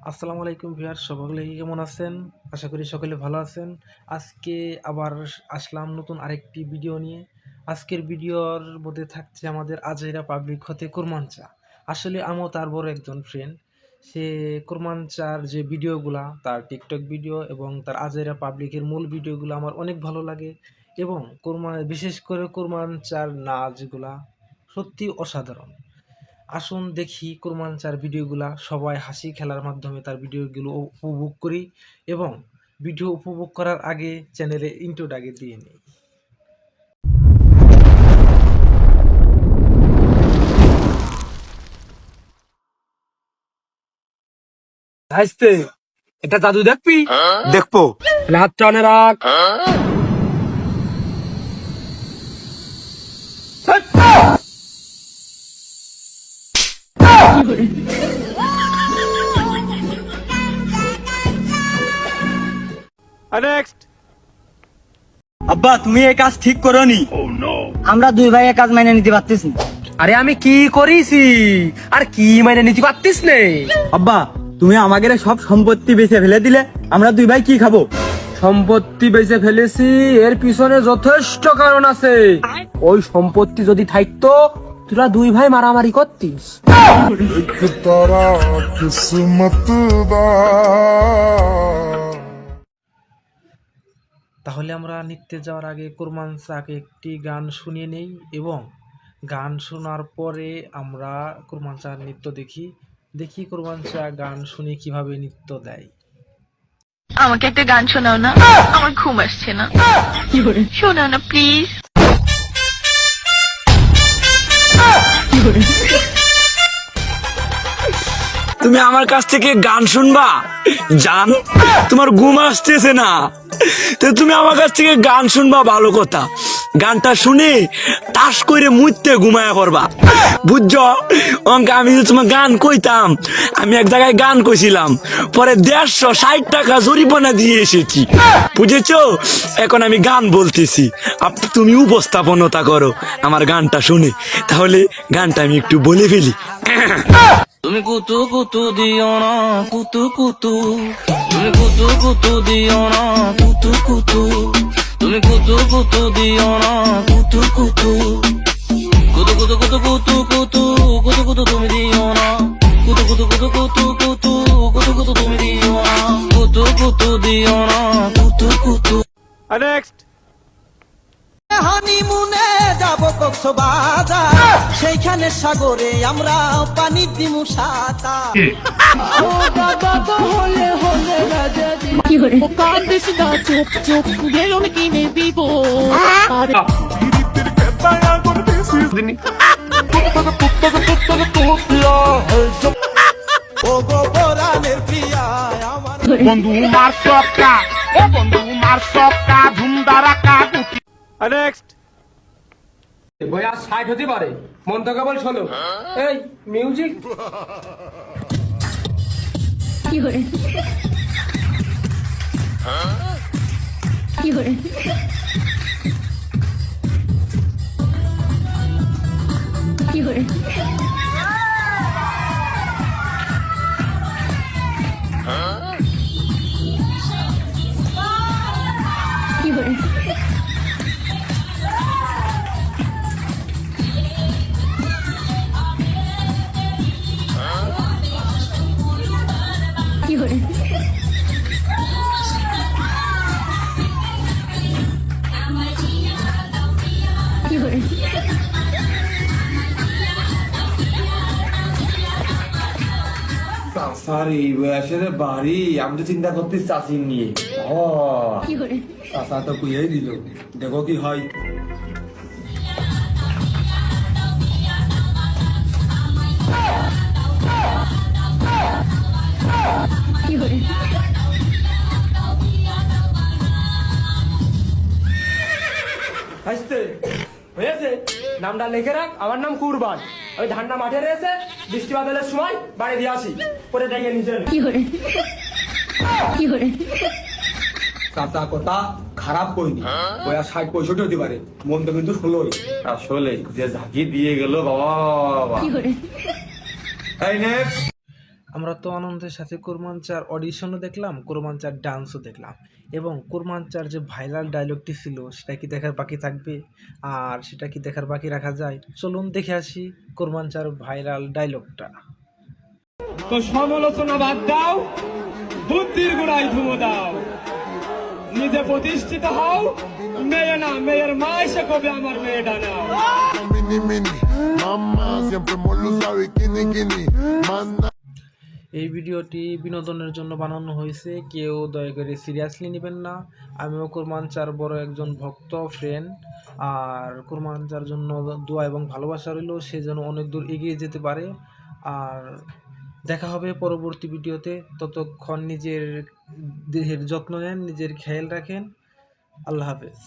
আসসালামু আলাইকুম ভিউয়ার্স, সকলে কেমন আছেন? আশা করি সকলে ভালো আছেন। আজকে আবার আসলাম নতুন আরেকটি ভিডিও নিয়ে। আজকের ভিডিওর মধ্যে থাকছে আমাদের আজেরা পাবলিক হতে কুরমানচা। আসলে আমিও তার বড় একজন ফ্রেন্ড। সে কুরমানচার যে ভিডিওগুলা, তার টিকটক ভিডিও এবং তার আজেরা পাবলিকের মূল ভিডিওগুলো আমার অনেক ভালো লাগে এবং বিশেষ করে কুরমানচার নাচগুলা সত্যি অসাধারণ। আসুন দেখি কুরমানচার ভিডিওগুলা, সবাই হাসি খেলার মাধ্যমে তার ভিডিওগুলো উপভোগ করি এবং ভিডিও উপভোগ করার আগে চ্যানেলে ইন্ট্রোটা আগে দিয়ে নিই। হাসতে এটা জাদু দেখবি? দেখবো। হাত টানে রাখ। আব্বা তুমি এই কাজ ঠিক করোনি। আমরা দুই ভাই এক কাজ মাইনে নিতে পারতেছি। আরে আমি কি করিছি আর কি মানে নিতে পারতিস নে? আব্বা তুমি আমাদের সব সম্পত্তি বেচে ফেলে দিলে, আমরা দুই ভাই কি খাবো? সম্পত্তি বেচে ফেলেছি, এর পিছনে যথেষ্ট কারণ আছে। ওই সম্পত্তি যদি থাকতো তোরা দুই ভাই মারামারি করতিস। तारा किस्मत दा তাহলে আমরা নৃত্যে যাওয়ার আগে কুরমানচাকে একটি গান শুনিয়ে নেই এবং গান শোনার পরে আমরা কুরমানচার নৃত্য দেখি কুরমানচা গান শুনে কিভাবে নৃত্য দেয়। আমাকে একটা গান শোনাও না, আমার ঘুম আসছে না। শোনাও না প্লিজ। তুমি আমার কাছ থেকে গান শুনবা? জান, তোমার ঘুম আসতেছে না, তো তুমি আমার কাছ থেকে গান শুনবা ভালো কথা। গানটা শুনে তাস করে মুইতে ঘুমায়া পড়বা, বুঝছো? অঙ্কে আমি যে তোমার গান কইতাম, আমি এক জায়গায় গান কইছিলাম, পরে 160 টাকা জরিমানা দিয়ে এসেছি, বুঝেছো? এখন আমি গান বলতেছি, তুমি উপস্থাপনতা করো আমার গানটা শুনে। তাহলে গানটা আমি একটু বলে ফেলি। তুমি কুতু কুতু দিও না কুতু কুতু, তুমি কুতু কুতু দিও না কুতু কুতু, তুমি কুতু কুতু দিও না কুতু কুতু, কুতু কুতু কুতু কুতু কুতু কুতু কুতু তুমি দিও না, কুতু কুতু কুতু কুতু কুতু কুতু কুতু তুমি দিও না, কুতু কুতু দিও না কুতু কুতু। হানিমুনে যাব কক্সবাজার, সেইখানে সাগরে আমরা পানি দিমু সাঁতার। ও গো পরাণের প্রিয়া আমার বন্ধু মার সবটা, ও বন্ধু মার সবটা ধুমধারাকা গুটি। বয়া 60 হতে পারে, মন তো কেবল শোনো। এই মিউজিক। সরি বয়সের বাড়ি, আমি তো চিন্তা করতে চাষি নিয়ে। চাষা তো কুইয়াই দিল, দেখো কি হয়। হাসতে হয়েছে, নামটা লিখে রাখ। আমার নাম কুরবান। ওই ধানটা মাঠে রয়েছে, বৃষ্টি বাদলের সময় বাড়ি দিয়ে আসি, পরে ডেকে নিজে। চাচা কথা খারাপ করিনি, বয়া 60-65 হতে পারে, মন তো কিন্তু 16। আসলে যে ঝাঁকি দিয়ে গেল বাবা বাবা। এই নেক্সট আমরা তো আনন্দের সাথে কোরবান চার অডিশনও দেখলাম, কোরবান চার ডান্সও দেখলাম, এবং কোরবান চার যে ভাইরাল ডায়লগটি ছিল সেটা কি দেখার বাকি থাকবে, আর সেটা কি দেখার বাকি রাখা যায়? চলুন দেখে আসি কোরবান চার ভাইরাল ডায়লগটা। তো সমালোচনা বাদ দাও, বুদ্ধির গোড়ায় ধুমো দাও, নিজে প্রতিষ্ঠিত হও, মেয়ে না মেয়ের মা এসে কবে আমার মেয়েটা নাও। Mini mini, mamá siempre molusa bikini kini, manda. এই ভিডিওটি বিনোদনের জন্য বানানো হয়েছে, কেউ দয়া করে সিরিয়াসলি নেবেন না। আমিও কোরবান চার বড় একজন ভক্ত ফ্রেন্ড, আর কোরবান চার জন্য দোয়া এবং ভালোবাসা রইল, সে যেন অনেক দূর এগিয়ে যেতে পারে। আর দেখা হবে পরবর্তী ভিডিওতে, ততক্ষণ নিজের দেহের যত্ন নেন, নিজের খেয়াল রাখেন। আল্লাহ হাফেজ।